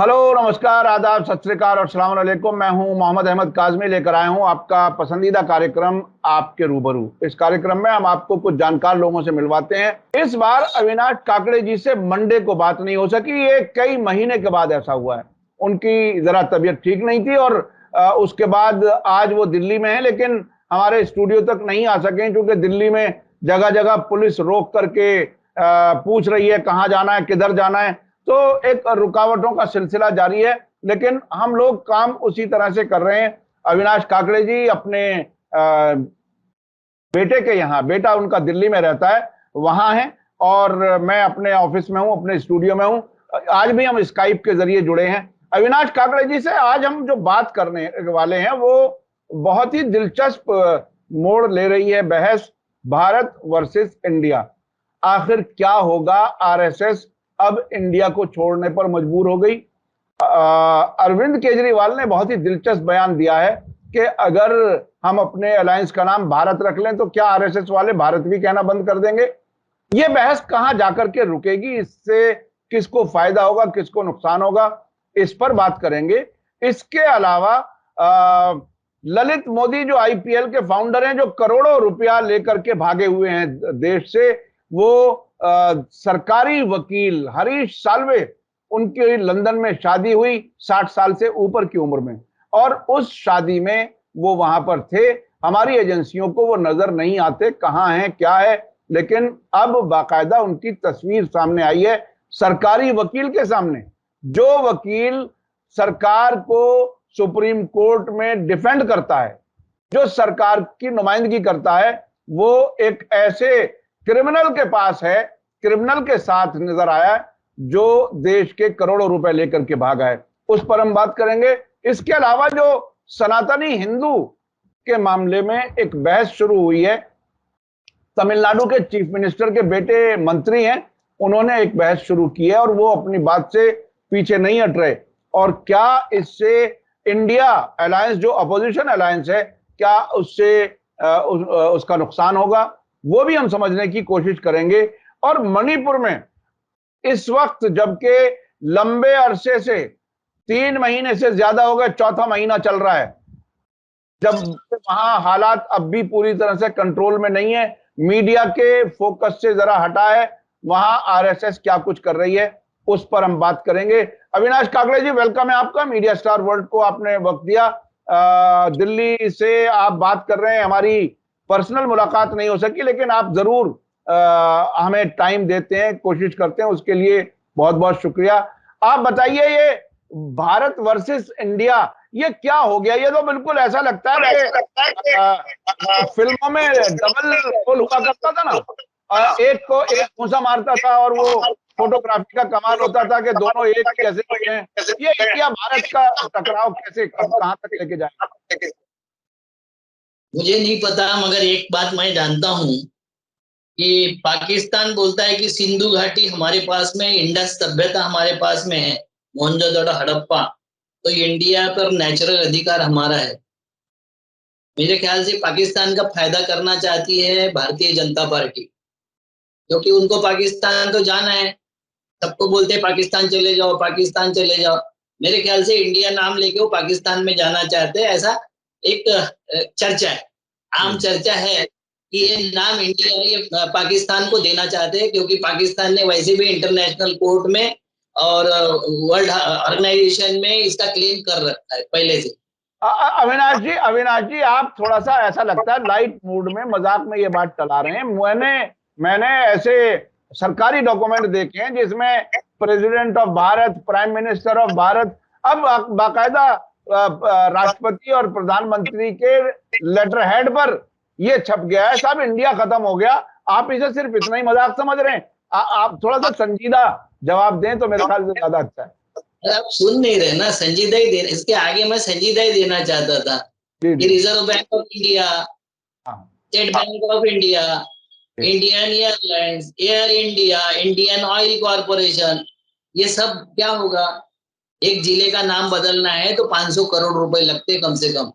Hello, नमस्कार, आदाब, सत श्री अकाल और अस्सलाम वालेकुम। मैं हूं मोहम्मद अहमद काज़मी, लेकर आया हूं आपका पसंदीदा कार्यक्रम आपके रूबरू। इस कार्यक्रम में हम आपको कुछ जानकार लोगों से मिलवाते हैं। इस बार अविनाश काकड़े जी से मंडे को बात नहीं हो सकी। ये कई महीने के बाद ऐसा हुआ है। उनकी जरा तबीयत ठीक नहीं थी और उसके बाद आज वो दिल्ली में है, लेकिन हमारे स्टूडियो तक नहीं आ सके क्योंकि दिल्ली में जगह जगह पुलिस रोक करके पूछ रही है कहाँ जाना है, किधर जाना है। तो एक रुकावटों का सिलसिला जारी है, लेकिन हम लोग काम उसी तरह से कर रहे हैं। अविनाश काकड़े जी अपने बेटे के यहाँ, बेटा उनका दिल्ली में रहता है, वहां है, और मैं अपने ऑफिस में हूं, अपने स्टूडियो में हूं। आज भी हम स्काइप के जरिए जुड़े हैं। अविनाश काकड़े जी से आज हम जो बात करने वाले हैं वो बहुत ही दिलचस्प मोड़ ले रही है बहस। भारत वर्सेस इंडिया, आखिर क्या होगा? आरएसएस अब इंडिया को छोड़ने पर मजबूर हो गई। अरविंद केजरीवाल ने बहुत ही दिलचस्प बयान दिया है कि अगर हम अपने अलायंस का नाम भारत रख लें तो क्या आरएसएस वाले भारत भी कहना बंद कर देंगे? ये बहस कहां जाकर के रुकेगी? इससे किसको फायदा होगा, किसको नुकसान होगा, इस पर बात करेंगे। इसके अलावा ललित मोदी जो आईपीएल के फाउंडर हैं, जो करोड़ों रुपया लेकर के भागे हुए हैं देश से, वो सरकारी वकील हरीश साल्वे, उनकी लंदन में शादी हुई 60 साल से ऊपर की उम्र में, और उस शादी में वो वहां पर थे। हमारी एजेंसियों को वो नजर नहीं आते, कहां हैं, क्या है, लेकिन अब बाकायदा उनकी तस्वीर सामने आई है सरकारी वकील के सामने। जो वकील सरकार को सुप्रीम कोर्ट में डिफेंड करता है, जो सरकार की नुमाइंदगी करता है, वो एक ऐसे क्रिमिनल के पास है, क्रिमिनल के साथ नजर आया जो देश के करोड़ों रुपए लेकर के भागा है। उस पर हम बात करेंगे। इसके अलावा जो सनातनी हिंदू के मामले में एक बहस शुरू हुई है, तमिलनाडु के चीफ मिनिस्टर के बेटे मंत्री हैं, उन्होंने एक बहस शुरू की है और वो अपनी बात से पीछे नहीं हट रहे। और क्या इससे इंडिया अलायंस, जो अपोजिशन अलायंस है, क्या उससे उसका नुकसान होगा, वो भी हम समझने की कोशिश करेंगे। और मणिपुर में इस वक्त, जबकि लंबे अरसे से 3 महीने से ज्यादा हो गए, चौथा महीना चल रहा है, जब वहां हालात अब भी पूरी तरह से कंट्रोल में नहीं है, मीडिया के फोकस से जरा हटा है, वहां आरएसएस क्या कुछ कर रही है, उस पर हम बात करेंगे। अविनाश काकड़े जी, वेलकम है आपका। मीडिया स्टार वर्ल्ड को आपने वक्त दिया। दिल्ली से आप बात कर रहे हैं। हमारी पर्सनल मुलाकात नहीं हो सकी, लेकिन आप जरूर हमें टाइम देते हैं, कोशिश करते हैं, उसके लिए बहुत बहुत शुक्रिया। आप बताइए, ये भारत वर्सेस इंडिया, ये क्या हो गया? ये तो बिल्कुल ऐसा लगता है कि फिल्मों में डबल रोल हुआ करता था ना, एक को एक घूंसा मारता था और वो फोटोग्राफी का कमाल होता था कि दोनों एक जैसे हैं। ये इंडिया भारत का टकराव कैसे, कब, कहां तक लेके जाए? मुझे नहीं पता, मगर एक बात मैं जानता हूँ कि पाकिस्तान बोलता है कि सिंधु घाटी हमारे पास में, इंडस सभ्यता हमारे पास में है, मोहनजोदड़ो हड़प्पा, तो इंडिया पर नेचुरल अधिकार हमारा है। मेरे ख्याल से पाकिस्तान का फायदा करना चाहती है भारतीय जनता पार्टी, क्योंकि उनको पाकिस्तान तो जाना है। सबको बोलते हैं पाकिस्तान चले जाओ, पाकिस्तान चले जाओ। मेरे ख्याल से इंडिया नाम लेके वो पाकिस्तान में जाना चाहते हैं, ऐसा एक चर्चा है, आम चर्चा है कि ये नाम इंडिया, ये पाकिस्तान को देना चाहते हैं, क्योंकि पाकिस्तान ने वैसे भी इंटरनेशनल कोर्ट में और वर्ल्ड ऑर्गेनाइजेशन में इसका क्लेम कर रखा है पहले से। अविनाश जी, आप थोड़ा सा, ऐसा लगता है लाइट मूड में, मजाक में ये बात चला रहे हैं। मैंने ऐसे सरकारी डॉक्यूमेंट देखे हैं जिसमें president of Bharat, prime minister of Bharat, अब बाकायदा राष्ट्रपति और प्रधानमंत्री के लेटर हेड पर ये छप गया है, सब इंडिया खत्म हो गया। आप इसे सिर्फ इतना ही मजाक समझ रहे हैं? आप थोड़ा सा संजीदा जवाब दें तो मेरे ख्याल से ज्यादा अच्छा है। आप सुन नहीं रहे ना, संजीदा ही देना, इसके आगे मैं संजीदा ही देना चाहता था कि reserve bank of India, state bank of India, Indian airlines, air India, Indian oil corporation, ये सब क्या होगा? एक जिले का नाम बदलना है तो 500 करोड़ रुपए लगते कम से कम।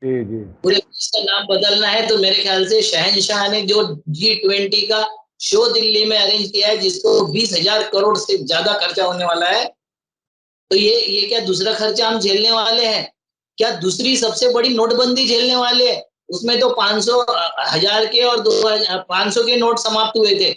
पूरे देश का नाम बदलना है तो मेरे ख्याल से शहनशाह ने जो G20 का शो दिल्ली में अरेंज किया है, जिसको 20,000 करोड़ से ज्यादा खर्चा होने वाला है, तो ये क्या दूसरा खर्चा हम झेलने वाले हैं क्या? दूसरी सबसे बड़ी नोटबंदी झेलने वाले हैं। उसमें तो 500, 1000 के और 500 के नोट समाप्त हुए थे।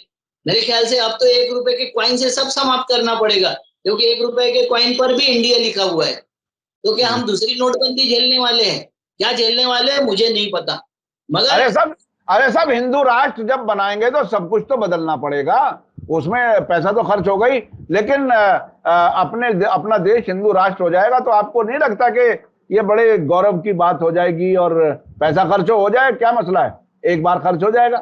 मेरे ख्याल से अब तो 1 रुपए के कॉइन से सब समाप्त करना पड़ेगा, क्योंकि 1 रुपए के कॉइन पर भी इंडिया लिखा हुआ है। तो क्या हम दूसरी नोटबंदी झेलने वाले हैं? क्या झेलने वाले हैं मुझे नहीं पता, मगर अरे सब अरे सब हिंदू राष्ट्र जब बनाएंगे तो सब कुछ तो बदलना पड़ेगा। उसमें पैसा तो खर्च हो गई, लेकिन अपना देश हिंदू राष्ट्र हो जाएगा तो आपको नहीं लगता कि ये बड़े गौरव की बात हो जाएगी? और पैसा खर्च हो जाए, क्या मसला है, एक बार खर्च हो जाएगा।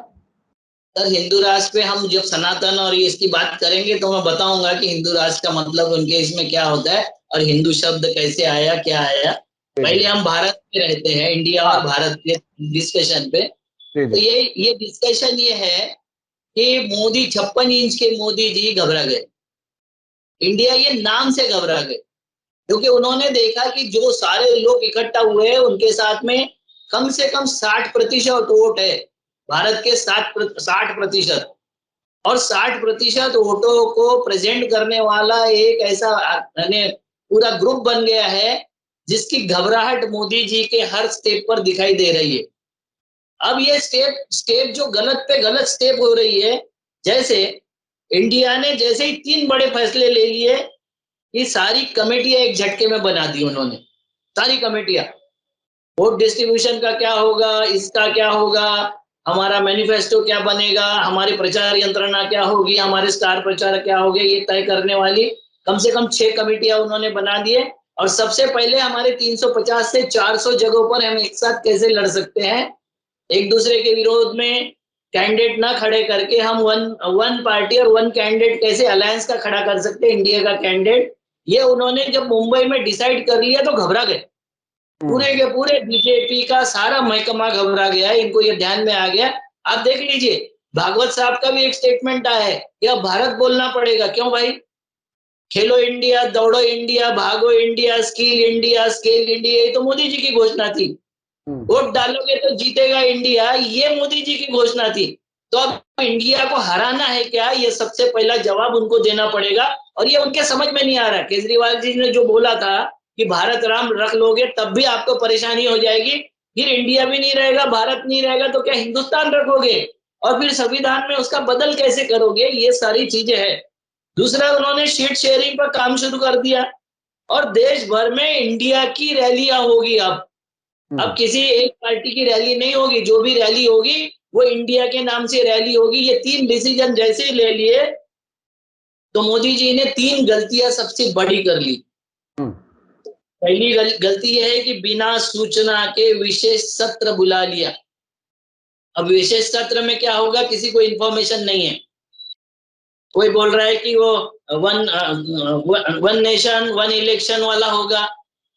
सर हिंदू राष्ट्र पे हम जब सनातन और ये इसकी बात करेंगे तो मैं बताऊंगा कि हिंदू राष्ट्र का मतलब उनके इसमें क्या होता है और हिंदू शब्द कैसे आया, क्या आया। जी जी। पहले हम भारत में रहते हैं, इंडिया और हाँ। भारत के डिस्कशन पे। जी तो जी। ये डिस्कशन ये है कि मोदी 56 इंच के मोदी जी घबरा गए। इंडिया ये नाम से घबरा गए, क्योंकि उन्होंने देखा कि जो सारे लोग इकट्ठा हुए हैं उनके साथ में कम से कम 60% वोट है, भारत के 60%। और 60% वोटों को प्रेजेंट करने वाला एक ऐसा यानी पूरा ग्रुप बन गया है जिसकी घबराहट मोदी जी के हर स्टेप पर दिखाई दे रही है। अब ये स्टेप स्टेप जो गलत पे गलत स्टेप हो रही है, जैसे इंडिया ने जैसे ही 3 बड़े फैसले ले लिए, ये सारी कमेटियां एक झटके में बना दी उन्होंने। सारी कमेटियां, वोट डिस्ट्रीब्यूशन का क्या होगा, इसका क्या होगा, हमारा मैनिफेस्टो क्या बनेगा, हमारी प्रचार यंत्रणा क्या होगी, हमारे स्टार प्रचारक क्या होंगे, ये तय करने वाली कम से कम 6 कमेटियां उन्होंने बना दिए। और सबसे पहले हमारे 350 से 400 जगहों पर हम एक साथ कैसे लड़ सकते हैं, एक दूसरे के विरोध में कैंडिडेट ना खड़े करके हम वन वन पार्टी और वन कैंडिडेट कैसे अलायंस का खड़ा कर सकते हैं, इंडिया का कैंडिडेट। ये उन्होंने जब मुंबई में डिसाइड कर लिया तो घबरा गए। पूरे के पूरे बीजेपी का सारा महकमा घबरा गया, इनको ये ध्यान में आ गया। आप देख लीजिए, भागवत साहब का भी एक स्टेटमेंट आया है कि अब भारत बोलना पड़ेगा। क्यों भाई? खेलो इंडिया, दौड़ो इंडिया, भागो India, skill India, scale India, ये तो मोदी जी की घोषणा थी। वोट डालोगे तो जीतेगा इंडिया, ये मोदी जी की घोषणा थी। तो अब इंडिया को हराना है क्या, ये सबसे पहला जवाब उनको देना पड़ेगा। और ये उनके समझ में नहीं आ रहा। केजरीवाल जी ने जो बोला था कि भारत राम रख लोगे तब भी आपको परेशानी हो जाएगी, फिर इंडिया भी नहीं रहेगा, भारत नहीं रहेगा, तो क्या हिंदुस्तान रखोगे? और फिर संविधान में उसका बदल कैसे करोगे? ये सारी चीजें हैं। दूसरा, उन्होंने सीट शेयरिंग पर काम शुरू कर दिया और देश भर में इंडिया की रैलियां होगी। अब किसी एक पार्टी की रैली नहीं होगी, जो भी रैली होगी वो इंडिया के नाम से रैली होगी। ये 3 डिसीजन जैसे ही ले लिए तो मोदी जी ने 3 गलतियां सबसे बड़ी कर ली। पहली गलती यह है कि बिना सूचना के विशेष सत्र बुला लिया। अब विशेष सत्र में क्या होगा, किसी को इंफॉर्मेशन नहीं है। कोई बोल रहा है कि वो वन नेशन वन इलेक्शन वाला होगा,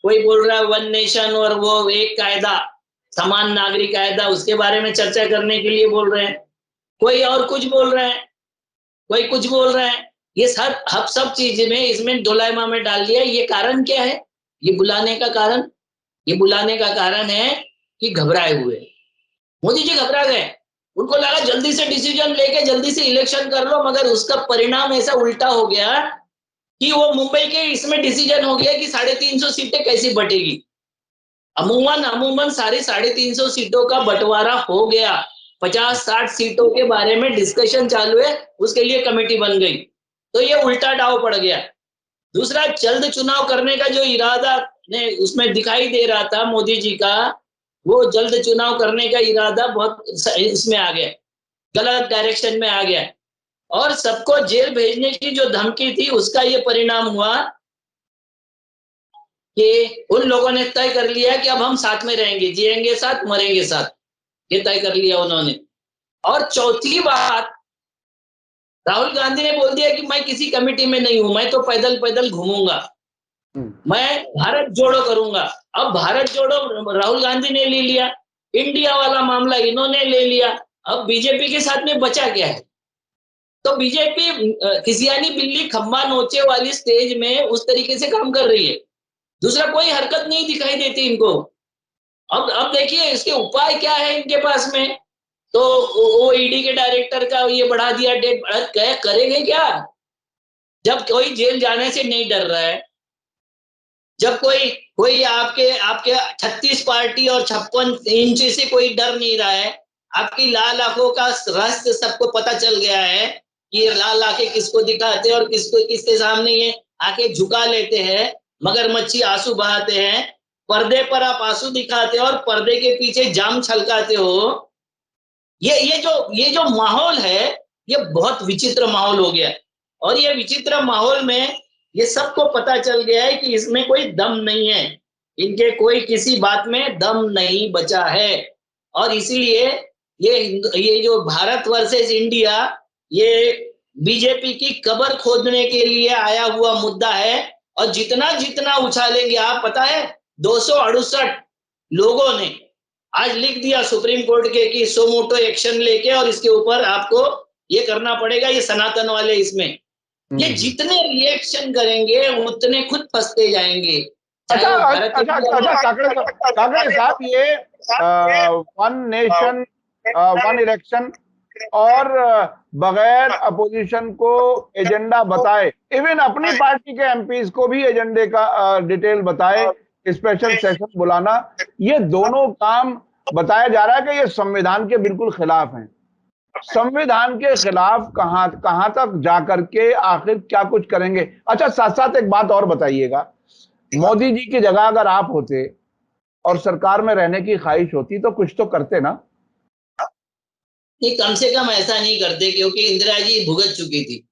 कोई बोल रहा है वन नेशन और वो एक कायदा, समान नागरिक कायदा, उसके बारे में चर्चा करने के लिए बोल रहे हैं। कोई और कुछ बोल रहा है, कोई कुछ बोल रहा है। ये सब चीज में इसमें डोलाइमा में डाल दिया। ये कारण क्या है? ये बुलाने का कारण, ये बुलाने का कारण है कि घबराए हुए मोदी जी घबरा गए। उनको लगा जल्दी से डिसीजन लेके जल्दी से इलेक्शन कर लो, मगर उसका परिणाम ऐसा उल्टा हो गया कि वो मुंबई के इसमें डिसीजन हो गया कि 350 सीटें कैसी बटेगी। अमूमन अमूमन सारी 350 सीटों का बंटवारा हो गया। 50-60 सीटों के बारे में डिस्कशन चालू है, उसके लिए कमेटी बन गई। तो ये उल्टा दांव पड़ गया। दूसरा, जल्द चुनाव करने का जो इरादा ने उसमें दिखाई दे रहा था मोदी जी का, वो जल्द चुनाव करने का इरादा बहुत इसमें आ गया, गलत डायरेक्शन में आ गया। और सबको जेल भेजने की जो धमकी थी उसका ये परिणाम हुआ कि उन लोगों ने तय कर लिया कि अब हम साथ में रहेंगे, जिएंगे साथ, मरेंगे साथ, ये तय कर लिया उन्होंने। और चौथी बात, राहुल गांधी ने बोल दिया कि मैं किसी कमेटी में नहीं हूं, मैं तो पैदल पैदल घूमूंगा, मैं भारत जोड़ो करूंगा। अब भारत जोड़ो राहुल गांधी ने ले लिया, इंडिया वाला मामला इन्होंने ले लिया। अब बीजेपी के साथ में बचा क्या है? तो बीजेपी किसियानी बिल्ली खम्बा नोचे वाली स्टेज में उस तरीके से काम कर रही है। दूसरा कोई हरकत नहीं दिखाई देती इनको। अब देखिए इसके उपाय क्या है इनके पास में। तो वो ईडी के डायरेक्टर का ये बढ़ा दिया डेट, करेंगे क्या जब कोई जेल जाने से नहीं डर रहा है? जब कोई कोई आपके आपके 36 पार्टी और 56 इंच से कोई डर नहीं रहा है, आपकी लाल आंखों का रहस्य सबको पता चल गया है कि ये लाल आंखें किसको दिखाते हैं और किसको किसके सामने ये आंखें झुका लेते हैं, मगरमच्छी आंसू बहाते हैं, पर्दे पर आप आंसू दिखाते हो और पर्दे के पीछे जाम छलकाते हो। ये जो माहौल है, ये बहुत विचित्र माहौल हो गया है। और ये विचित्र माहौल में ये सबको पता चल गया है कि इसमें कोई दम नहीं है, इनके कोई किसी बात में दम नहीं बचा है। और इसीलिए ये जो भारत वर्सेस इंडिया, ये बीजेपी की कब्र खोदने के लिए आया हुआ मुद्दा है। और जितना जितना उछालेंगे आप, पता है 268 लोगों ने आज लिख दिया सुप्रीम कोर्ट के कि सो मोटो एक्शन लेके और इसके ऊपर आपको ये करना पड़ेगा, ये सनातन वाले इसमें। ये जितने रिएक्शन करेंगे उतने खुद फंसते जाएंगे। काकड़े साहब, ये वन नेशन वन इलेक्शन और बगैर अपोजिशन को एजेंडा बताए, इवन अपनी पार्टी के एमपीज को भी एजेंडे का डिटेल बताए, स्पेशल सेशन बुलाना, ये दोनों काम बताया जा रहा है कि ये संविधान के बिल्कुल खिलाफ हैं। संविधान के खिलाफ कहां तक जाकर के आखिर क्या कुछ करेंगे? अच्छा, साथ साथ एक बात और बताइएगा, मोदी जी की जगह अगर आप होते और सरकार में रहने की ख्वाहिश होती तो कुछ तो करते ना? नहीं, कम से कम ऐसा नहीं करते, क्योंकि इंदिरा जी भुगत चुकी थी।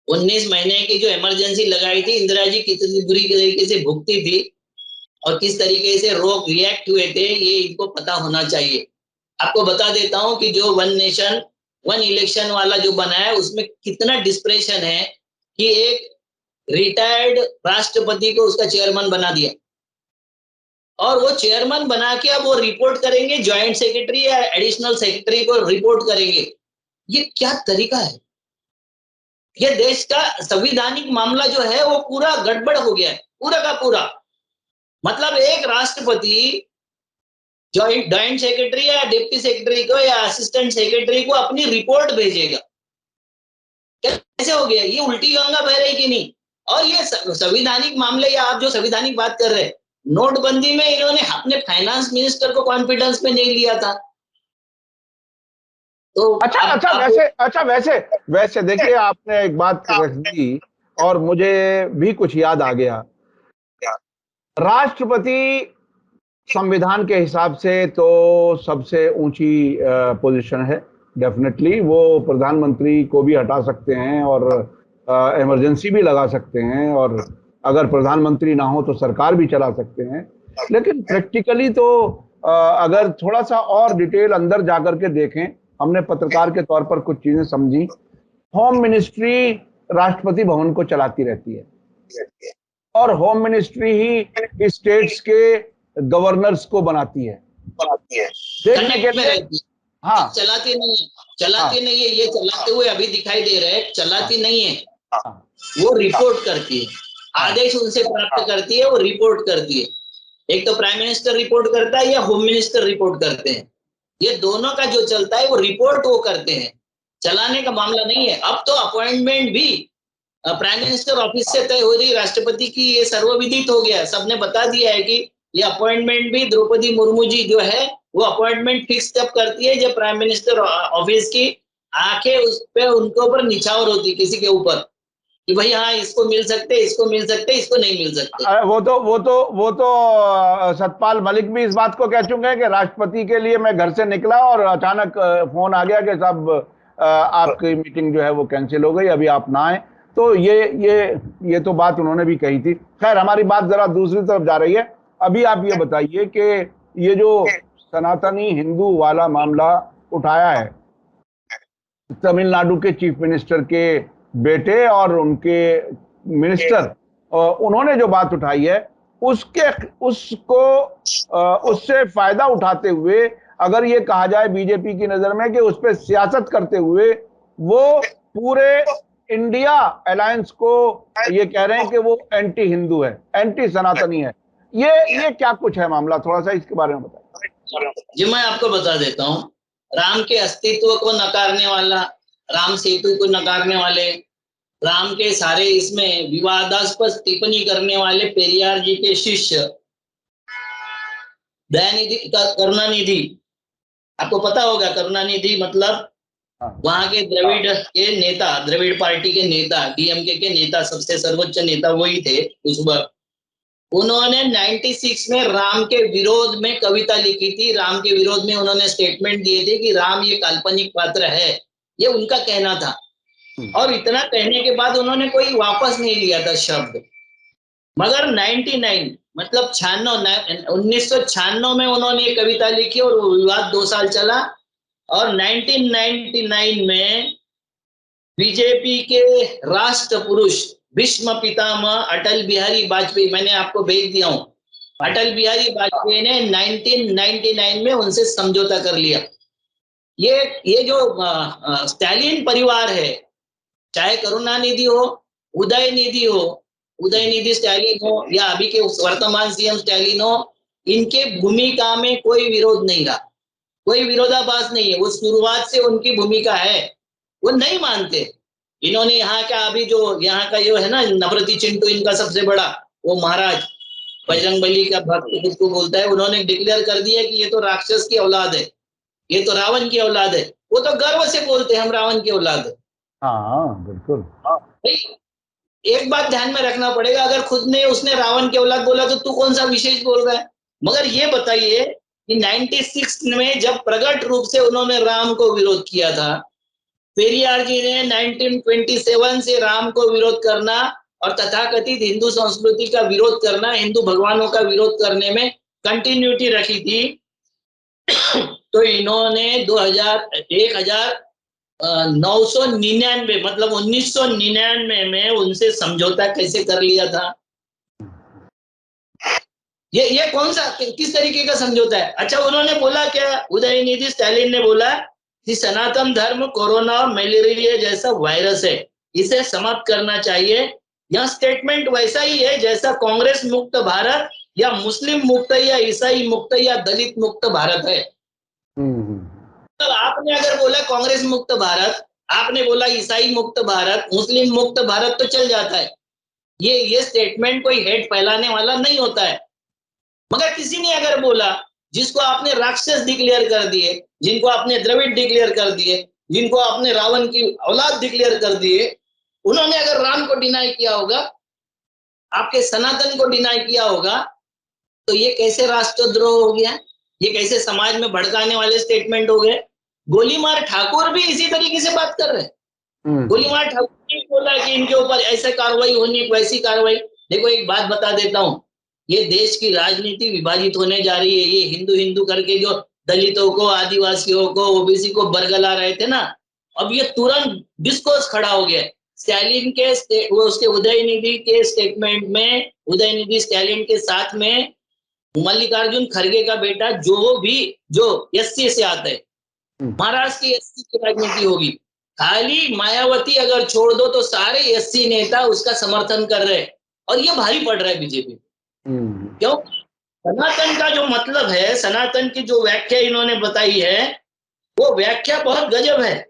19 महीने की जो इमरजेंसी लगाई थी, इंदिरा जी कितनी बुरी तरीके से भुगती थी और किस तरीके से रिएक्ट हुए थे, ये इनको पता होना चाहिए। आपको बता देता हूं कि जो वन नेशन वन इलेक्शन वाला जो बना है, उसमें कितना डिस्प्रेशन है कि एक रिटायर्ड राष्ट्रपति को उसका चेयरमैन बना दिया और वो चेयरमैन बना के अब वो रिपोर्ट करेंगे, ज्वाइंट सेक्रेटरी या एडिशनल सेक्रेटरी को रिपोर्ट करेंगे। ये क्या तरीका है? ये देश का संवैधानिक मामला जो है वो पूरा गड़बड़ हो गया है, पूरा का पूरा। मतलब एक राष्ट्रपति ज्वाइंट सेक्रेटरी या डिप्टी सेक्रेटरी को या असिस्टेंट सेक्रेटरी को अपनी रिपोर्ट भेजेगा। कैसे हो गया? ये उल्टी गंगा बह रही कि नहीं? और ये संवैधानिक मामले, या आप जो संवैधानिक बात कर रहे हैं, नोटबंदी में इन्होंने अपने फाइनेंस मिनिस्टर को कॉन्फिडेंस में नहीं लिया था। तो वैसे देखिए, आपने एक बात रख दी और मुझे भी कुछ याद आ गया। राष्ट्रपति संविधान के हिसाब से तो सबसे ऊंची पोजीशन है, डेफिनेटली। वो प्रधानमंत्री को भी हटा सकते हैं और इमरजेंसी भी लगा सकते हैं, और अगर प्रधानमंत्री ना हो तो सरकार भी चला सकते हैं। लेकिन प्रैक्टिकली तो अगर थोड़ा सा और डिटेल अंदर जाकर के देखें, हमने पत्रकार के तौर पर कुछ चीजें समझी। होम मिनिस्ट्री राष्ट्रपति भवन को चलाती रहती है और होम मिनिस्ट्री ही स्टेट्स के गवर्नर्स को बनाती है देखने के लिए। हाँ, चलाती नहीं है, ये चलाते हुए अभी दिखाई दे रहे हैं, चलाती नहीं है, वो रिपोर्ट करती है, आदेश उनसे प्राप्त करती है, वो रिपोर्ट करती है। एक तो प्राइम मिनिस्टर रिपोर्ट करता है या होम मिनिस्टर रिपोर्ट करते हैं, ये दोनों का जो चलता है वो रिपोर्ट वो करते हैं, चलाने का मामला नहीं है। अब तो अपॉइंटमेंट भी प्राइम मिनिस्टर ऑफिस से तय हो रही, राष्ट्रपति की ये सर्वविदित हो गया, सबने बता दिया है कि ये अपॉइंटमेंट भी द्रौपदी मुर्मू जी जो है वो अपॉइंटमेंट फिक्स तब करती है जब प्राइम मिनिस्टर ऑफिस की आंखें उस पे उनके ऊपर निछावर होती किसी के ऊपर कि भाई हाँ, इसको मिल सकते, इसको मिल सकते, इसको नहीं मिल सकते। वो तो सतपाल मलिक भी इस बात को कह चुके हैं कि राष्ट्रपति के लिए मैं घर से निकला और अचानक फोन आ गया कि साहब आपकी मीटिंग जो है वो कैंसिल हो गई, अभी आप ना आए। तो ये तो बात उन्होंने भी कही थी। खैर, हमारी बात जरा दूसरी तरफ जा रही है। अभी आप ये बताइए कि ये जो सनातनी हिंदू वाला मामला उठाया है, तमिलनाडु के चीफ मिनिस्टर के बेटे और उनके मिनिस्टर, उन्होंने जो बात उठाई है उससे फायदा उठाते हुए अगर ये कहा जाए बीजेपी की नजर में कि उस पर सियासत करते हुए वो पूरे इंडिया अलायंस को ये कह रहे हैं कि वो एंटी हिंदू है, एंटी सनातनी है। ये क्या कुछ है मामला, थोड़ा सा इसके बारे में बताइए। जी, मैं आपको बता देता हूँ। राम के अस्तित्व को नकारने वाला, राम सेतु को नकारने वाले, राम के सारे इसमें विवादास्पद टिप्पणी करने वाले पेरियार जी के शिष्य दयानिधि करुणानिधि, आपको पता होगा करुणानिधि मतलब वहां के द्रविड़ के नेता, द्रविड़ पार्टी के नेता, डीएमके के नेता, सबसे सर्वोच्च नेता वही थे उस वक्त। उन्होंने 96 में राम के विरोध में कविता लिखी थी। राम के विरोध में उन्होंने स्टेटमेंट दिए थे कि राम ये काल्पनिक पात्र है, ये उनका कहना था। और इतना कहने के बाद उन्होंने कोई वापस नहीं लिया था शब्द। मगर 99 मतलब 1996 में उन्होंने ये कविता लिखी और वो विवाद 2 साल चला। और 1999 में बीजेपी के राष्ट्र पुरुष भीष्म पितामह अटल बिहारी वाजपेयी, मैंने आपको भेज दिया हूं, अटल बिहारी वाजपेयी ने 1999 में उनसे समझौता कर लिया। ये जो स्टालिन परिवार है, चाहे करुणानिधि हो, उदयनिधि हो, उदयनिधि स्टालिन हो या अभी के वर्तमान सीएम स्टालिन हो, इनके भूमिका में कोई विरोध नहीं रहा, कोई विरोधाभास नहीं है। वो शुरुआत से उनकी भूमिका है, वो नहीं मानते। इन्होंने यहाँ का अभी जो यहाँ का जो है ना नवरती चिंटू, इनका सबसे बड़ा वो महाराज बजरंगबली का भक्त जिसको बोलता है, उन्होंने डिक्लेयर कर दिया कि ये तो राक्षस की औलाद है, ये तो रावण की औलाद है। वो तो गर्व से बोलते हैं हम रावण की औलाद है। हाँ बिल्कुल। एक बात ध्यान में रखना पड़ेगा, अगर खुद ने उसने रावण की औलाद बोला तो तू कौन सा विशेष बोल रहा है। मगर ये बताइए कि 96 में जब प्रकट रूप से उन्होंने राम को विरोध किया था, पेरियार जी ने 1927 से राम को विरोध करना और तथाकथित हिंदू संस्कृति का विरोध करना, हिंदू भगवानों का विरोध करने में कंटिन्यूटी रखी थी। तो इन्होंने 1999 मतलब 1999 में उनसे समझौता कैसे कर लिया था। ये कौन सा किस तरीके का समझौता है। अच्छा, उन्होंने बोला क्या, उदयनिधि स्टालिन ने बोला कि सनातन धर्म कोरोना और मलेरिया जैसा वायरस है, इसे समाप्त करना चाहिए। यह स्टेटमेंट वैसा ही है जैसा कांग्रेस मुक्त भारत या मुस्लिम मुक्त या ईसाई मुक्त या दलित मुक्त भारत है। तो आपने अगर बोला कांग्रेस मुक्त भारत, आपने बोला ईसाई मुक्त भारत, मुस्लिम मुक्त भारत तो चल जाता है। ये स्टेटमेंट कोई हेट फैलाने वाला नहीं होता है। मगर किसी ने अगर बोला, जिसको आपने राक्षस डिक्लेयर कर दिए, जिनको आपने द्रविड़ डिक्लेयर कर दिए, जिनको आपने रावण की औलाद डिक्लेयर कर दिए, उन्होंने अगर राम को डिनाई किया होगा, आपके सनातन को डिनाई किया होगा, तो ये कैसे राष्ट्रद्रोह हो गया, ये कैसे समाज में भड़काने वाले स्टेटमेंट हो गए। गोलीमार ठाकुर भी इसी तरीके से बात कर रहे हैं। गोलीमार ठाकुर ने बोला कि इनके ऊपर ऐसे कार्रवाई होनी, वैसी कार्रवाई। देखो एक बात बता देता हूं, ये देश की राजनीति विभाजित होने जा रही है। ये हिंदू हिंदू करके जो दलितों को, आदिवासियों को, ओबीसी को बरगला रहे थे ना, अब ये तुरंत डिस्कोर्स खड़ा हो गया। स्टालिन के उसके उदयनिधि के स्टेटमेंट में, उदयनिधि स्टालिन के साथ में मल्लिकार्जुन खड़गे का बेटा जो एससी से आता है, महाराष्ट्र की एससी की राजनीति होगी। खाली मायावती अगर छोड़ दो तो सारे एससी नेता उसका समर्थन कर रहे हैं और ये भारी पड़ रहा है बीजेपी। क्यों? सनातन का जो मतलब है, सनातन की जो व्याख्या इन्होंने बताई है, वो व्याख्या बहुत गजब है।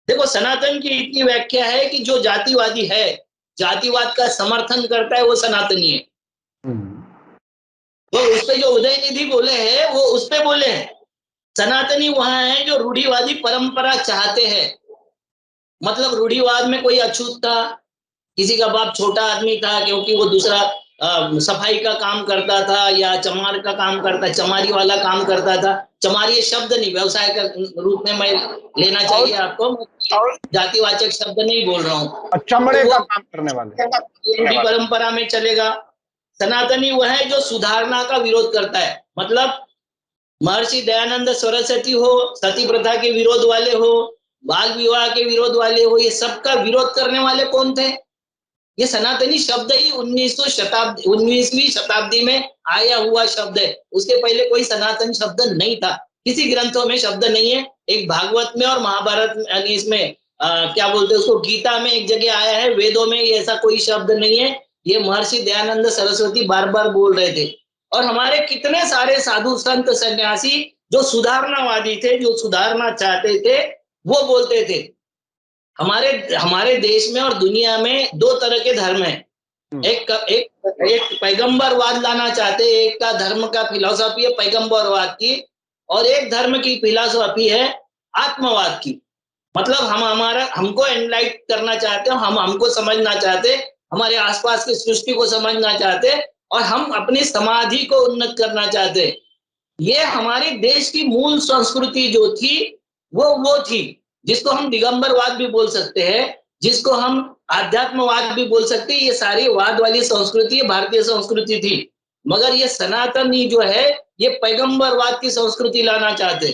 देखो सनातन की इतनी व्याख्या है कि जो जातिवादी है, जातिवाद का समर्थन करता है, वो सनातनी है। तो उस पे जो उदयनिधि बोले हैं वो उस पे बोले हैं। सनातनी वहां है जो रूढ़िवादी परंपरा चाहते हैं। मतलब रूढ़िवाद में कोई अछूत था, किसी का बाप छोटा आदमी था क्योंकि वो दूसरा सफाई का काम करता था या चमार का काम करता, चमारी वाला काम करता था। चमारी ये शब्द नहीं, व्यवसाय का रूप में मैं लेना चाहिए आपको, जातिवाचक शब्द नहीं बोल रहा हूँ। चमड़े का काम करने वाले रूढ़ी परंपरा में चलेगा। सनातनी वह है जो सुधारना का विरोध करता है। मतलब महर्षि दयानंद सरस्वती हो, सती प्रथा के विरोध वाले हो, बाल विवाह के विरोध वाले हो, ये सबका विरोध करने वाले कौन थे? ये सनातनी शब्द ही 19वीं शताब्दी में आया हुआ शब्द है। उसके पहले कोई सनातन शब्द नहीं था, किसी ग्रंथों में शब्द नहीं है। एक भागवत में और महाभारत में, इसमें क्या बोलते हैं उसको, गीता में एक जगह आया है, वेदों में ऐसा कोई शब्द नहीं है। ये महर्षि दयानंद सरस्वती बार बार बोल रहे थे। और हमारे कितने सारे साधु संत सन्यासी जो सुधारनावादी थे, जो सुधारना चाहते थे, वो बोलते थे। हमारे देश में और दुनिया में दो तरह के धर्म हैं। एक पैगंबरवाद लाना चाहते हैं, एक का धर्म का फिलॉसफी है पैगंबरवाद की, और एक धर्म की फिलॉसफी है आत्मवाद की। मतलब हमको एनलाइट करना चाहते हैं, हमको समझना चाहते, हमारे आसपास की सृष्टि को समझना चाहते, और हम अपनी समाधि को उन्नत करना चाहते। ये हमारे देश की मूल संस्कृति जो थी वो थी, जिसको हम दिगंबरवाद भी बोल सकते हैं, जिसको हम आध्यात्मवाद भी बोल सकते हैं। ये सारी वाद वाली संस्कृति भारतीय संस्कृति थी। मगर ये सनातनी जो है ये पैगंबरवाद की संस्कृति लाना चाहते,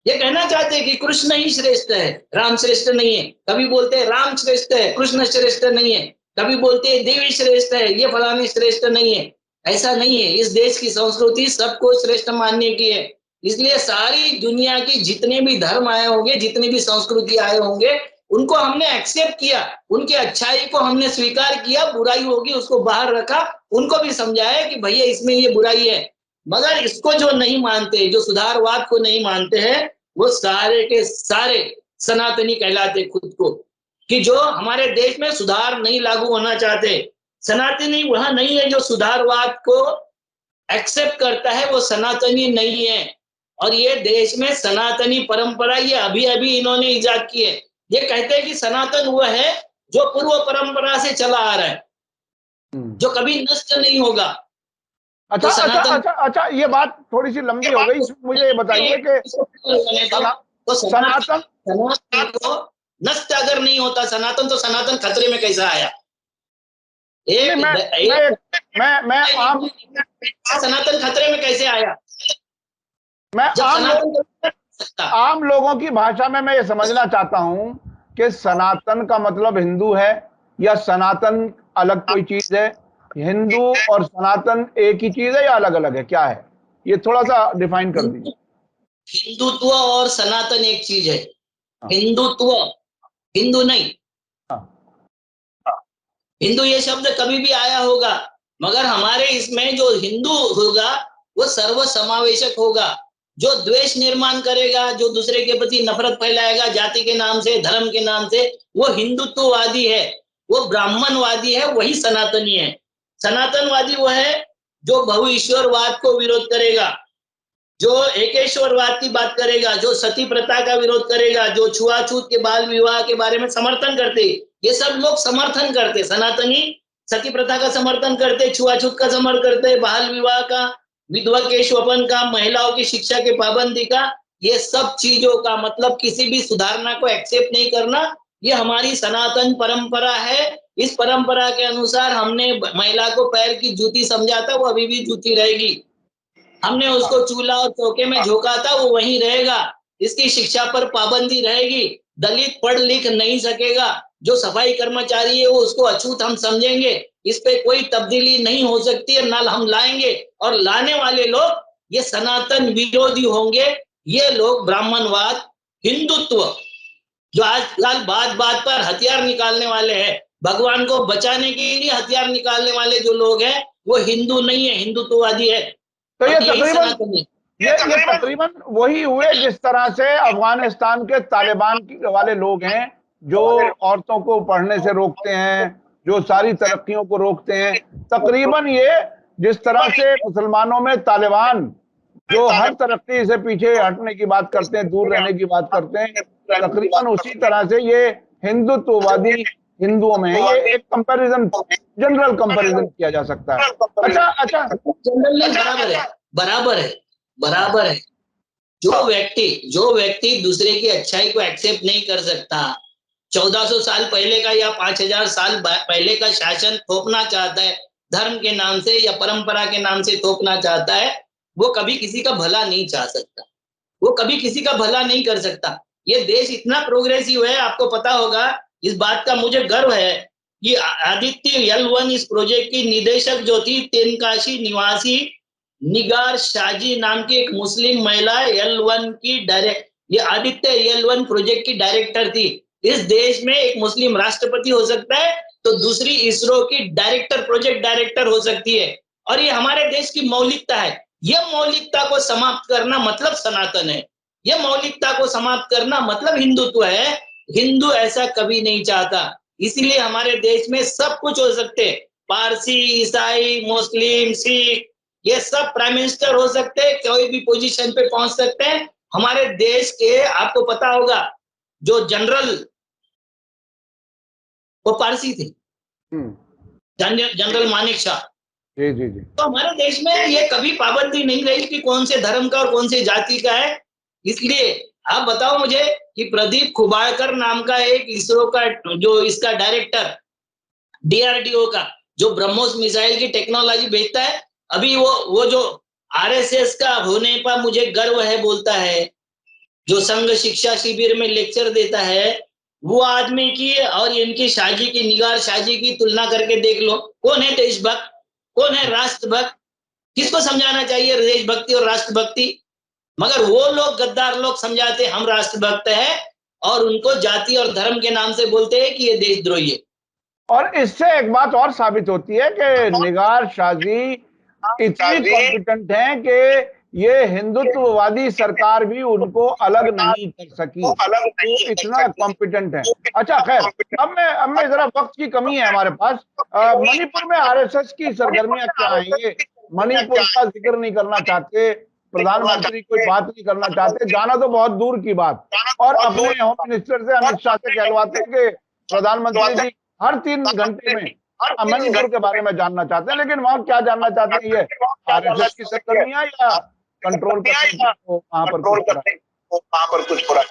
ये कहना चाहते हैं कि कृष्ण ही श्रेष्ठ है, राम श्रेष्ठ नहीं है। कभी बोलते हैं राम श्रेष्ठ है, कृष्ण श्रेष्ठ नहीं है। कभी बोलते हैं देवी श्रेष्ठ है, ये फलानी श्रेष्ठ नहीं है। ऐसा नहीं है। इस देश की संस्कृति सबको श्रेष्ठ मानने की है। इसलिए सारी दुनिया की जितने भी धर्म आए होंगे, जितनी भी संस्कृति आए होंगे, उनको हमने एक्सेप्ट किया, उनकी अच्छाई को हमने स्वीकार किया, बुराई होगी उसको बाहर रखा, उनको भी समझाया कि भैया इसमें ये बुराई है। मगर इसको जो नहीं मानते, जो सुधारवाद को नहीं मानते हैं, वो सारे के सारे सनातनी कहलाते खुद को, कि जो हमारे देश में सुधार नहीं लागू होना चाहते। सनातनी वह नहीं है जो सुधारवाद को एक्सेप्ट करता है, वो सनातनी नहीं है। और ये देश में सनातनी परंपरा ये अभी अभी इन्होंने इजाद की है। ये कहते हैं कि सनातन वह है जो पूर्व परंपरा से चला आ रहा है, जो कभी नष्ट नहीं होगा। अच्छा तो अच्छा, ये बात थोड़ी सी लंबी हो गई। मुझे ये बताइए कि सनातन को नष्ट अगर नहीं होता सनातन, तो सनातन खतरे में कैसा आया? मैं सनातन खतरे में कैसे आया? मैं आम लोगों की भाषा में मैं ये समझना चाहता हूं कि सनातन का मतलब हिंदू है या सनातन अलग कोई चीज है? हिंदू और सनातन एक ही चीज है या अलग अलग है, क्या है? ये थोड़ा सा डिफाइन कर दीजिए। हिंदुत्व और सनातन एक चीज है। हिंदुत्व, हिंदू नहीं। हिंदू ये शब्द कभी भी आया होगा, मगर हमारे इसमें जो हिंदू होगा वो सर्व समावेशक होगा। जो द्वेष निर्माण करेगा, जो दूसरे के प्रति नफरत फैलाएगा जाति के नाम से, धर्म के नाम से, वो हिंदुत्ववादी है, वो ब्राह्मणवादी है, वही सनातनी है। सनातनवादी वो है जो बहुईश्वरवाद को विरोध करेगा, जो एकेश्वरवाद की बात करेगा, जो सती प्रथा का विरोध करेगा, जो छुआछूत के बाल विवाह के बारे में समर्थन करते, ये सब लोग समर्थन करते। सनातनी सती प्रथा का समर्थन करते, छुआछूत का समर्थन करते, बाल विवाह का, विधवा के शोषण का, महिलाओं की शिक्षा के पाबंदी का, ये सब चीजों का मतलब किसी भी सुधारना को एक्सेप्ट नहीं करना। ये हमारी सनातन परंपरा है। इस परंपरा के अनुसार हमने महिला को पैर की जूती समझा था, वो अभी भी जूती रहेगी। हमने उसको चूल्हा और चौके में झोंका था, वो वहीं रहेगा। इसकी शिक्षा पर पाबंदी रहेगी। दलित पढ़ लिख नहीं सकेगा, जो सफाई कर्मचारी है वो उसको अछूत हम समझेंगे। इस पे कोई तब्दीली नहीं हो सकती है, ना हम लाएंगे। और लाने वाले लोग ये सनातन विरोधी होंगे। ये लोग ब्राह्मणवाद, हिंदुत्व, जो आजकल बात बात पर हथियार निकालने वाले हैं, भगवान को बचाने के लिए हथियार निकालने वाले जो लोग हैं, वो हिंदू नहीं है, हिंदुत्ववादी है। तो ये तकरीबन वही हुए जिस तरह से अफगानिस्तान के तालिबान वाले लोग हैं, जो औरतों को पढ़ने से रोकते हैं, जो सारी तरक्कियों को रोकते हैं। तकरीबन ये जिस तरह से मुसलमानों में तालिबान जो हर तरक्की से पीछे हटने की बात करते हैं, दूर रहने की बात करते हैं, तकरीबन उसी तरह से ये हिंदुत्ववादी हिंदुओं में ये एक कंपैरिजन, जनरल कंपैरिजन किया जा सकता है। अच्छा, बराबर है। जो व्यक्ति दूसरे की अच्छाई को एक्सेप्ट नहीं कर सकता, 1400 साल पहले का या 5000 साल पहले का शासन थोपना चाहता है, धर्म के नाम से या परंपरा के नाम से थोपना चाहता है, वो कभी किसी का भला नहीं चाह सकता, वो कभी किसी का भला नहीं कर सकता। ये देश इतना प्रोग्रेसिव है, आपको पता होगा। इस बात का मुझे गर्व है कि आदित्य L1 इस प्रोजेक्ट की निदेशक जो थी, तेनकाशी निवासी निगार शाजी नाम की एक मुस्लिम महिला L1 की ये आदित्य L1 प्रोजेक्ट की डायरेक्टर थी। इस देश में एक मुस्लिम राष्ट्रपति हो सकता है, तो दूसरी इसरो की डायरेक्टर, प्रोजेक्ट डायरेक्टर हो सकती है। और ये हमारे देश की मौलिकता है। यह मौलिकता को समाप्त करना मतलब सनातन है। यह मौलिकता को समाप्त करना मतलब हिंदुत्व है। हिंदू ऐसा कभी नहीं चाहता। इसीलिए हमारे देश में सब कुछ हो सकते हैं, पारसी, ईसाई, मुस्लिम, सिख, ये सब प्राइम मिनिस्टर हो सकते हैं, कोई भी पोजीशन पे पहुंच सकते हैं। हमारे देश के, आपको पता होगा, जो जनरल, वो पारसी थे, जनरल मानेक शाह। जी जी जी। तो हमारे देश में ये कभी पाबंदी नहीं रही कि कौन से धर्म का और कौन से जाति का है। इसलिए आप बताओ मुझे कि प्रदीप खुबाड़कर नाम का एक इसरो का, जो इसका डायरेक्टर डीआरडीओ का, जो ब्रह्मोस मिसाइल की टेक्नोलॉजी भेजता है, अभी वो जो आरएसएस का होने पर मुझे गर्व है बोलता है, जो संघ शिक्षा शिविर में लेक्चर देता है, वो आदमी की और इनकी शाजी की, निगार शाजी की तुलना करके देख लो, कौन है देशभक्त, कौन है राष्ट्रभक्त? किसको समझाना चाहिए देशभक्ति और राष्ट्रभक्ति? मगर वो लोग, गद्दार लोग, समझाते हम राष्ट्रभक्त है और उनको जाति और धर्म के नाम से बोलते हैं कि ये देशद्रोही है। और इससे एक बात और साबित होती है कि निगार शाजी इतनी कॉम्पिटेंट हैं कि ये हिंदुत्ववादी सरकार भी उनको अलग नहीं कर सकी, वो इतना कॉम्पिटेंट है। अच्छा खैर, अब मैं जरा वक्त की कमी है हमारे पास। मणिपुर में आरएसएस की सरगर्मियां क्या हैं? ये मणिपुर का जिक्र नहीं करना चाहते, प्रधानमंत्री कोई बात नहीं करना चाहते, जाना तो बहुत दूर की बात, और अपने होम मिनिस्टर से, अमित शाह से कहलवाते हैं कि प्रधानमंत्री जी हर 3 घंटे में मणिपुर के बारे में जानना चाहते हैं। लेकिन वहां क्या जानना चाहते हैं? ये आरएसएस की सरगर्मियां या कंट्रोल करने को वहां पर कुछ हो रहा है?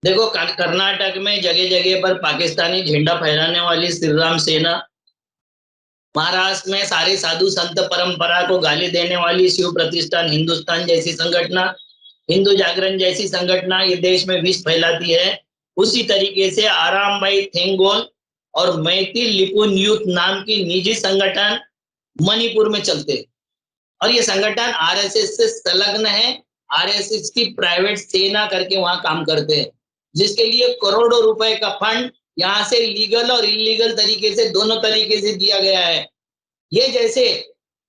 देखो, कर्नाटक में जगह जगह पर पाकिस्तानी झंडा फहराने वाली श्री राम सेना, महाराष्ट्र में सारे साधु संत परंपरा को गाली देने वाली शिव प्रतिष्ठान हिंदुस्तान जैसी संगठना, हिंदू जागरण जैसी संगठना ये देश में विष फैलाती है। उसी तरीके से आरामबाई थेंगोल और मैती लिपुन यूथ नाम की निजी संगठन मणिपुर में चलते हैं, और ये संगठन आरएसएस से संलग्न है। आरएसएस की प्राइवेट सेना करके वहां काम करते हैं, जिसके लिए करोड़ों रुपए का फंड यहाँ से लीगल और इलीगल तरीके से, दोनों तरीके से दिया गया है। ये जैसे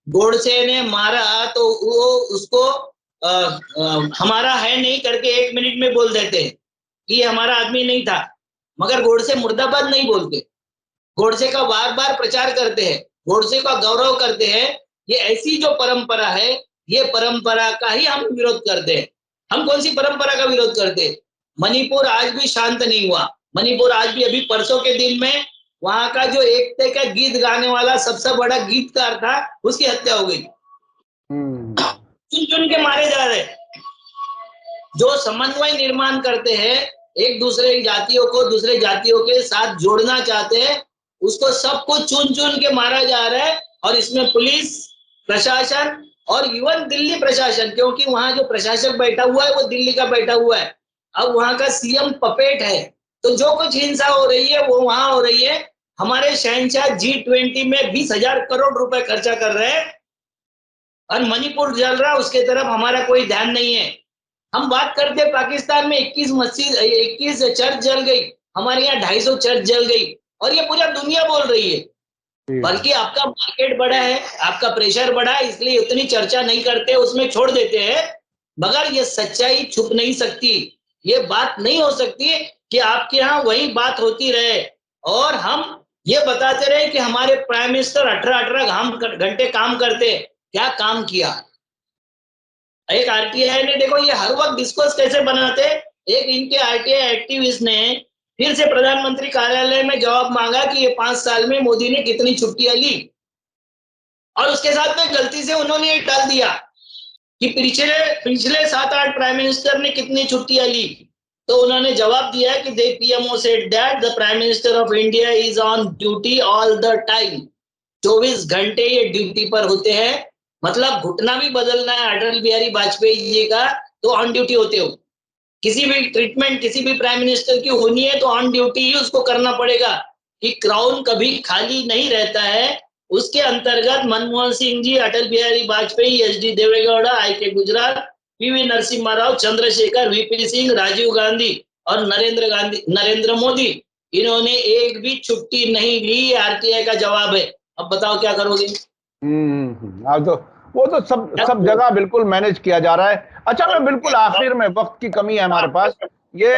गोडसे ने मारा तो वो उसको हमारा है नहीं करके 1 मिनट में बोल देते हैं कि हमारा आदमी नहीं था, मगर गोडसे मुर्दाबाद नहीं बोलते, गोडसे का बार बार प्रचार करते हैं, गोडसे का गौरव करते हैं। ये ऐसी जो परंपरा है, ये परंपरा का ही हम विरोध करते हैं। हम कौन सी परंपरा का विरोध करते हैं? मणिपुर आज भी शांत नहीं हुआ। मणिपुर आज भी, अभी परसों के दिन में वहां का जो एकते का गीत गाने वाला सबसे बड़ा गीतकार था, उसकी हत्या हो गई। चुन चुन के मारे जा रहे। जो समन्वय निर्माण करते हैं, एक दूसरे जातियों को दूसरे जातियों के साथ जोड़ना चाहते हैं, उसको सबको चुन चुन के मारा जा रहा है। और इसमें पुलिस प्रशासन और इवन दिल्ली प्रशासन, क्योंकि वहां जो प्रशासक बैठा हुआ है वो दिल्ली का बैठा हुआ है, अब वहां का सीएम पपेट है, तो जो कुछ हिंसा हो रही है वो वहां हो रही है। हमारे शहंशाह G20 में 20,000 करोड़ रुपए खर्चा कर रहे हैं और मणिपुर जल रहा, उसके तरफ हमारा कोई ध्यान नहीं है। हम बात करते पाकिस्तान में 21 चर्च जल गई, हमारे यहाँ 250 चर्च जल गई, और ये पूरा दुनिया बोल रही है। बल्कि आपका मार्केट बड़ा है, आपका प्रेशर बड़ा है, इसलिए उतनी चर्चा नहीं करते, उसमें छोड़ देते हैं। मगर ये सच्चाई छुप नहीं सकती, ये बात नहीं हो सकती कि आपके यहाँ वही बात होती रहे और हम ये बताते रहे कि हमारे प्राइम मिनिस्टर 18 घंटे काम करते। क्या काम किया? एक आरटीआई ने, देखो ये हर वक्त डिस्कोर्स कैसे बनाते, एक इनके आरटीआई एक्टिविस्ट ने फिर से प्रधानमंत्री कार्यालय में जवाब मांगा कि ये 5 साल में मोदी ने कितनी छुट्टियां ली, और उसके साथ में गलती से उन्होंने ये डाल दिया कि पिछले 7-8 प्राइम मिनिस्टर ने कितनी छुट्टियां ली। तो उन्होंने जवाब दिया कि the PMO said that the prime minister of India is on duty all the time. 24 घंटे ये ड्यूटी पर होते हैं। मतलब घुटना भी बदलना है अटल बिहारी वाजपेयी जी का तो ऑन ड्यूटी होते हो। किसी भी ट्रीटमेंट किसी भी प्राइम मिनिस्टर की होनी है तो ऑन ड्यूटी ही उसको करना पड़ेगा, कि क्राउन कभी खाली नहीं रहता है। उसके अंतर्गत Manmohan Singh ji, Atal Bihari Vajpayee, HD. Deve Gowda, IK. Gujral, PV. Narasimha Rao, Chandrashekhar, VP Singh, Rajiv Gandhi और नरेंद्र मोदी, इन्होंने एक भी छुट्टी नहीं ली। आरटीआई का जवाब है। अब बताओ क्या करोगे? अब तो वो तो सब जगह बिल्कुल मैनेज किया जा रहा है। अच्छा, मैं बिल्कुल आखिर में, वक्त की कमी है हमारे पास, ये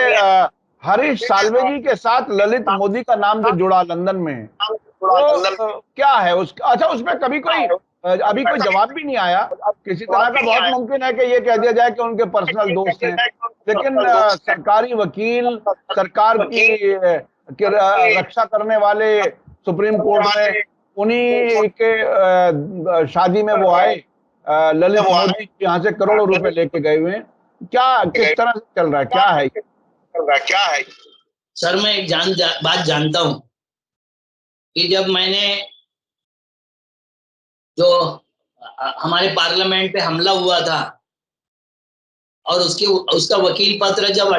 हरीश साल्वे जी के साथ ललित मोदी का नाम जो जुड़ा लंदन में, तो क्या है उस, अच्छा उसमें कभी कोई अभी कोई जवाब भी नहीं आया किसी तरह का। बहुत मुमकिन है कि ये कह दिया जाए कि उनके पर्सनल दोस्त हैं, लेकिन सरकारी वकील, सरकार की रक्षा करने वाले सुप्रीम कोर्ट में, उन्हीं के शादी में वो आए, ललित मोदी यहाँ से करोड़ों रुपए लेके गए हुए हैं। क्या किस तरह से चल रहा है, क्या है? सर मैं एक बात जानता हूं कि जब मैंने जो हमारे पार्लियामेंट पे हमला हुआ था और उसका वकील पत्र जब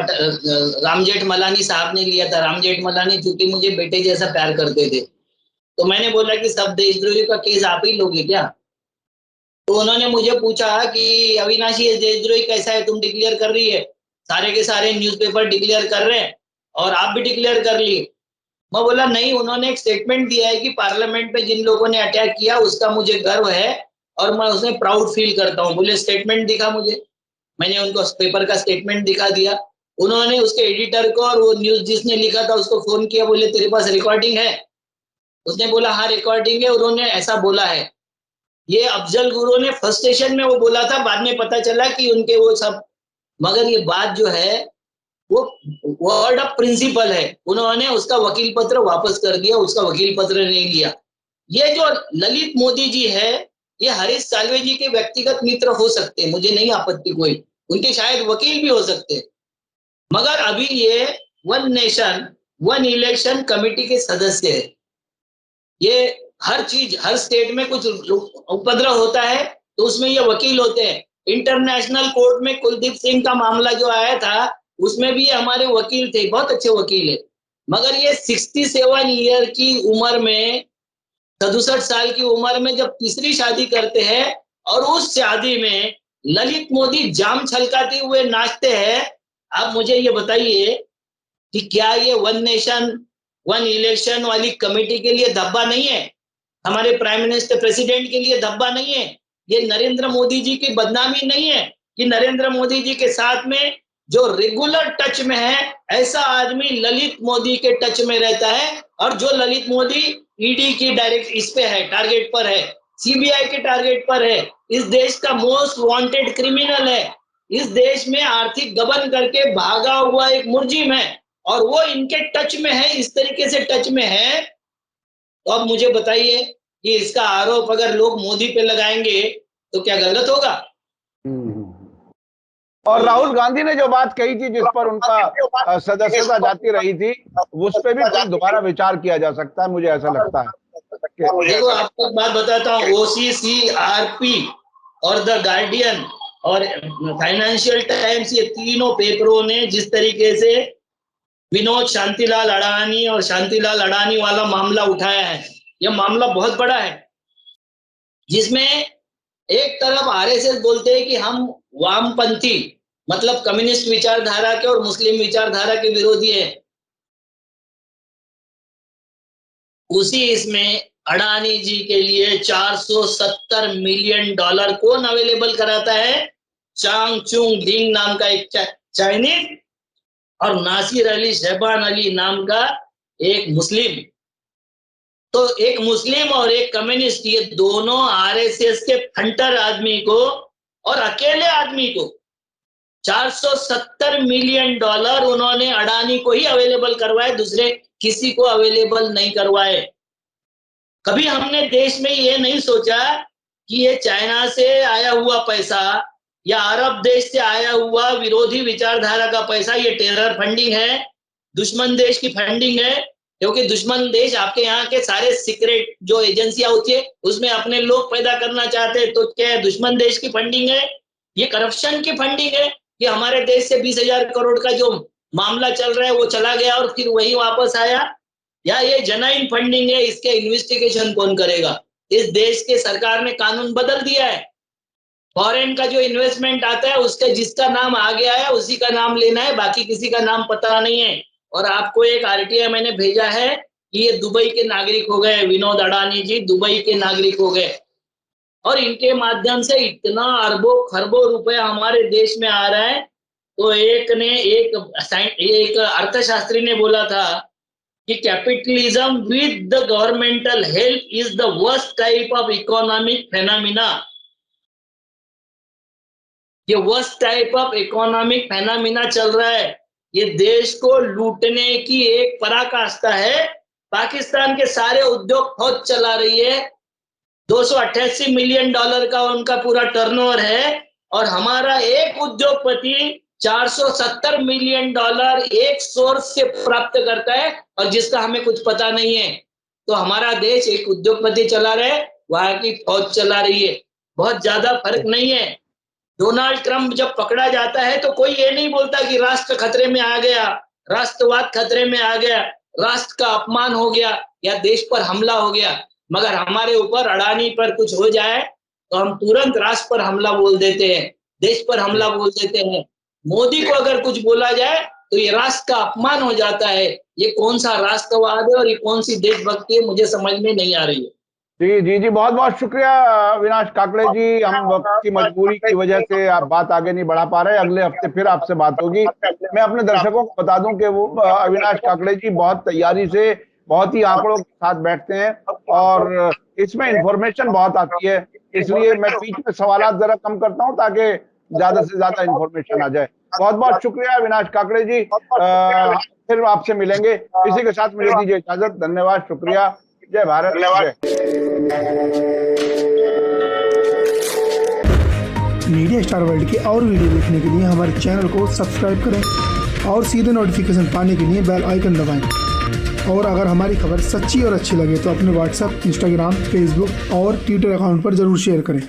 राम जेठमलानी साहब ने लिया था, राम जेठमलानी चूंकि मुझे बेटे जैसा प्यार करते थे, तो मैंने बोला कि सब देशद्रोही का केस आप ही लोगे क्या? तो उन्होंने मुझे पूछा कि अविनाशी ये देशद्रोही कैसा है, तुम डिक्लेयर कर रही है, सारे के सारे न्यूज़पेपर डिक्लेयर कर रहे हैं और आप भी डिक्लेयर कर लिए। मैं बोला नहीं, उन्होंने एक स्टेटमेंट दिया है कि पार्लियामेंट में जिन लोगों ने अटैक किया उसका मुझे गर्व है और मैं उसमें प्राउड फील करता हूँ। बोले स्टेटमेंट दिखा मुझे। मैंने उनको पेपर का स्टेटमेंट दिखा दिया। उन्होंने उसके एडिटर को और वो न्यूज जिसने लिखा था उसको फोन किया, बोले तेरे पास रिकॉर्डिंग है? उसने बोला हाँ रिकॉर्डिंग है, उन्होंने ऐसा बोला है। ये अफजल गुरु ने फर्स्ट स्टेशन में वो बोला था, बाद में पता चला कि उनके वो सब, मगर ये बात जो है वो वर्ड ऑफ प्रिंसिपल है। उन्होंने उसका वकील पत्र वापस कर दिया, उसका वकील पत्र नहीं लिया। ये जो ललित मोदी जी है, ये हरीश साल्वे जी के व्यक्तिगत मित्र हो सकते हैं, मुझे नहीं आपत्ति कोई, उनके शायद वकील भी हो सकते हैं, मगर अभी ये one nation one election committee के सदस्य है। ये हर चीज, हर स्टेट में कुछ उपद्रव होता है तो उसमें ये वकील होते हैं। इंटरनेशनल कोर्ट में कुलदीप सिंह का मामला जो आया था उसमें भी हमारे वकील थे, बहुत अच्छे वकील है, मगर ये 67 ईयर की उम्र में, 67 साल की उम्र में जब तीसरी शादी करते हैं और उस शादी में ललित मोदी जाम छलकाते हुए नाचते हैं। आप मुझे ये बताइए कि क्या ये वन नेशन वन इलेक्शन वाली कमेटी के लिए धब्बा नहीं है? हमारे प्राइम मिनिस्टर प्रेसिडेंट के लिए धब्बा नहीं है? ये नरेंद्र मोदी जी की बदनामी नहीं है कि नरेंद्र मोदी जी के साथ में जो रेगुलर टच में है ऐसा आदमी ललित मोदी के टच में रहता है, और जो ललित मोदी ईडी की डायरेक्ट इस पे है, टारगेट पर है, सीबीआई के टारगेट पर है, इस देश का मोस्ट वांटेड क्रिमिनल है, इस देश में आर्थिक गबन करके भागा हुआ एक मुर्जिम है, और वो इनके टच में है, इस तरीके से टच में है। तो अब मुझे बताइए कि इसका आरोप अगर लोग मोदी पे लगाएंगे तो क्या गलत होगा? और राहुल गांधी ने जो बात कही थी जिस पर उनका सदस्यता जाती रही थी, उस पर भी फिर दोबारा विचार किया जा सकता है, मुझे ऐसा लगता है। देखो आपको बात बताता हूँ, OCCRP और द गार्डियन और फाइनेंशियल टाइम्स, ये तीनों पेपरों ने जिस तरीके से विनोद शांतिलाल अडानी और शांतिलाल अडानी वाला मामला उठाया है, यह मामला बहुत बड़ा है, जिसमें एक तरफ आरएसएस बोलते हैं कि हम वामपंथी मतलब कम्युनिस्ट विचारधारा के और मुस्लिम विचारधारा के विरोधी है, उसी इसमें अडानी जी के लिए 470 मिलियन डॉलर कौन अवेलेबल कराता है? चांग चुंग डिंग नाम का एक चाइनीज और नासिर अली शहबान अली नाम का एक मुस्लिम। तो एक मुस्लिम और एक कम्युनिस्ट, ये दोनों आरएसएस के फंटर आदमी को और अकेले आदमी को 470 मिलियन डॉलर उन्होंने अडानी को ही अवेलेबल करवाए, दूसरे किसी को अवेलेबल नहीं करवाए। कभी हमने देश में ये नहीं सोचा कि ये चाइना से आया हुआ पैसा या अरब देश से आया हुआ विरोधी विचारधारा का पैसा ये टेरर फंडिंग है, दुश्मन देश की फंडिंग है, क्योंकि दुश्मन देश आपके यहाँ के सारे सीक्रेट जो एजेंसियां होती है उसमें अपने लोग पैदा करना चाहते हैं, तो क्या है? दुश्मन देश की फंडिंग है, ये करप्शन की फंडिंग है कि हमारे देश से 20,000 करोड़ का जो मामला चल रहा है वो चला गया और फिर वही वापस आया, या ये जेन्युइन फंडिंग है, इसके इन्वेस्टिगेशन कौन करेगा? इस देश के सरकार ने कानून बदल दिया है, फॉरेन का जो इन्वेस्टमेंट आता है उसका जिसका नाम आगे आया उसी का नाम लेना है, बाकी किसी का नाम पता नहीं है। और आपको एक आरटीआई मैंने भेजा है कि ये दुबई के नागरिक हो गए, विनोद अडानी जी दुबई के नागरिक हो गए, और इनके माध्यम से इतना अरबों खरबों रुपया हमारे देश में आ रहा है, तो एक अर्थशास्त्री ने बोला था कि capitalism with the governmental help is the worst type of economic phenomena. ये worst type of economic phenomena चल रहा है, ये देश को लूटने की एक पराकाष्ठा है। पाकिस्तान के सारे उद्योग फौज चला रही है, 288 मिलियन डॉलर का उनका पूरा टर्नओवर है, और हमारा एक उद्योगपति 470 मिलियन डॉलर एक सोर्स से प्राप्त करता है, और जिसका हमें कुछ पता नहीं है। तो हमारा देश एक उद्योगपति चला रहा है, वहां की फौज चला रही है, बहुत ज्यादा फर्क नहीं है। डोनाल्ड ट्रंप जब पकड़ा जाता है तो कोई ये नहीं बोलता कि राष्ट्र खतरे में आ गया, राष्ट्रवाद खतरे में आ गया, राष्ट्र का अपमान हो गया या देश पर हमला हो गया। मगर हमारे ऊपर अडानी पर कुछ हो जाए तो हम तुरंत राष्ट्र पर हमला बोल देते हैं, देश पर हमला बोल देते हैं। मोदी को अगर कुछ बोला जाए तो ये राष्ट्र का अपमान हो जाता है। ये कौन सा राष्ट्रवाद है और ये कौन सी देशभक्ति है, मुझे समझ में नहीं आ रही है। जी जी जी, बहुत बहुत शुक्रिया अविनाश काकड़े जी। हम वक्त की मजबूरी की वजह से आप बात आगे नहीं बढ़ा पा रहे, अगले हफ्ते फिर आपसे बात होगी। मैं अपने दर्शकों को बता दूं कि वो अविनाश काकड़े जी बहुत तैयारी से, बहुत ही आंकड़ों के साथ बैठते हैं और इसमें इंफॉर्मेशन बहुत आती है, इसलिए मैं बीच में सवालात जरा कम करता हूं ताकि ज्यादा से ज्यादा इंफॉर्मेशन आ जाए। बहुत बहुत शुक्रिया अविनाश काकड़े जी, फिर आपसे मिलेंगे। इसी के साथ मुझे दीजिए इजाजत। धन्यवाद, शुक्रिया, जय भारत, जय। मीडिया स्टार वर्ल्ड के और वीडियो देखने के लिए हमारे चैनल को सब्सक्राइब करें और सीधे नोटिफिकेशन पाने के लिए बेल आइकन दबाएं। और अगर हमारी खबर सच्ची और अच्छी लगे तो अपने व्हाट्सएप, इंस्टाग्राम, फेसबुक और ट्विटर अकाउंट पर जरूर शेयर करें।